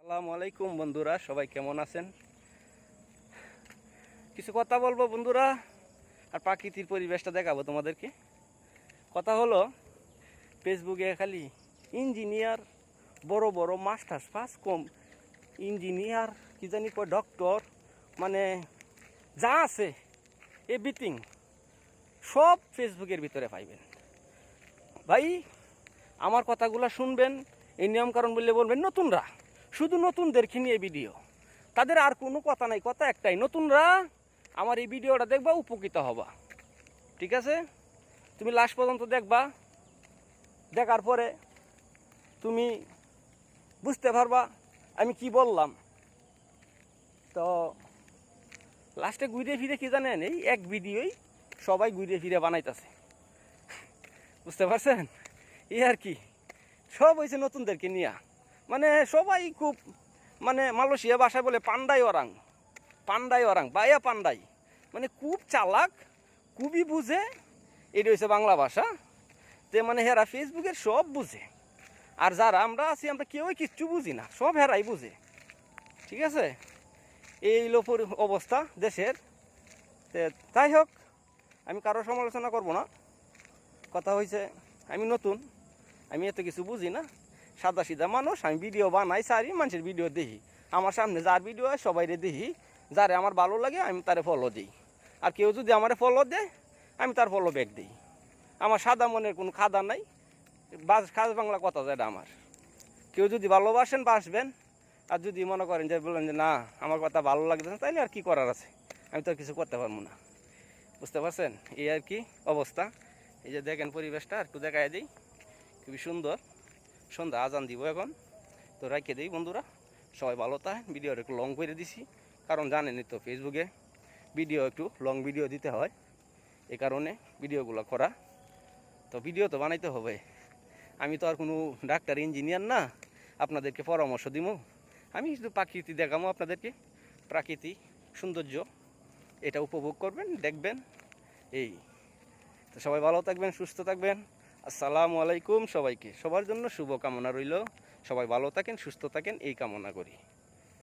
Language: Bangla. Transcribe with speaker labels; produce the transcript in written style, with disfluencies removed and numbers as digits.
Speaker 1: আসসালামু আলাইকুম বন্ধুরা, সবাই কেমন আছেন? কিছু কথা বলবো বন্ধুরা, আর প্রাকৃতিক পরিবেশটা দেখাবো তোমাদেরকে। কথা হলো, ফেসবুকে খালি ইঞ্জিনিয়ার, বড় বড় মাস্টার্স পাস কম ইঞ্জিনিয়ার, কি জানি কয় ডক্টর, মানে যা আছে এভরিথিং সব ফেসবুকের ভিতরে পাইবেন। ভাই, আমার কথাগুলো শুনবেন, এই নিয়ম কারণ বললে বলবেন নতুনরা, শুধু নতুনদেরকে নিয়ে ভিডিও, তাদের আর কোনো কথা নাই, কথা একটাই, নতুনরা আমার এই ভিডিওটা দেখবা, উপকৃত হবা। ঠিক আছে? তুমি লাস্ট পর্যন্ত দেখবা, দেখার পরে তুমি বুঝতে পারবা আমি কি বললাম। তো লাস্টে ঘুরে ফিরে কি জানেন, এই এক ভিডিওই সবাই ঘুরে ফিরে বানাইতেছে, বুঝতে পারছেন? এই আর কি, সব হয়েছে নতুনদেরকে নিয়ে, মানে সবাই খুব, মানে মালয়েশিয়া ভাষায় বলে পান্ডাই ওরাং বায়া পান্ডাই, মানে খুব চালাক, খুবই বুঝে। এটা হচ্ছে বাংলা ভাষা। তে মানে হেরা ফেসবুকের সব বুঝে, আর যারা আমরা আছি আমরা কেউই কিচ্ছু বুঝি না, সব হেরাই বুঝে। ঠিক আছে? এই লোপর অবস্থা দেশের। তাই হোক, আমি কারো সমালোচনা করব না। কথা হয়েছে, আমি নতুন, আমি এত কিছু বুঝি না, সাদা সিধা মানুষ। আমি ভিডিও বানাই, সারি মানুষের ভিডিও দেখি, আমার সামনে যার ভিডিও হয় সবাইরে দেখি, যারে আমার ভালো লাগে আমি তারে ফলো দিই, আর কেউ যদি আমার ফলো দেয় আমি তার ফলো ব্যাক দিই। আমার সাদা মনের কোনো খাদা নাই, খাস বাংলা কথা যেটা আমার। কেউ যদি ভালোবাসেন বাসবেন, আর যদি মনে করেন যে বলেন যে না আমার কথা ভালো লাগছে না, তাইলে আর কি করার আছে, আমি তো আর কিছু করতে পারবো না। বুঝতে পারছেন? এই আর কি অবস্থা। এই যে দেখেন পরিবেশটা, আর একটু দেখাই দিই, খুবই সুন্দর। সন্ধ্যা আজান দিব এখন, তো রাখে দিই বন্ধুরা, সবাই ভালো থাকেন। ভিডিওটা একটু লং করে দিছি, কারণ জানেনই তো ফেসবুকে ভিডিও একটু লং ভিডিও দিতে হয়, এই কারণে ভিডিওগুলো করা। তো ভিডিও তো বানাইতে হবে, আমি তো আর কোনো ডাক্তার ইঞ্জিনিয়ার না আপনাদেরকে পরামর্শ দিব। আমি শুধু প্রাকৃতি দেখাবো আপনাদেরকে, প্রাকৃতিক সৌন্দর্য, এটা উপভোগ করবেন, দেখবেন। এই তো সবাই ভালো থাকবেন, সুস্থ থাকবেন। আসসালামু আলাইকুম সবাইকে, সবার জন্য শুভ কামনা রইল। সবাই ভালো থাকেন, সুস্থ থাকেন, এই কামনা করি।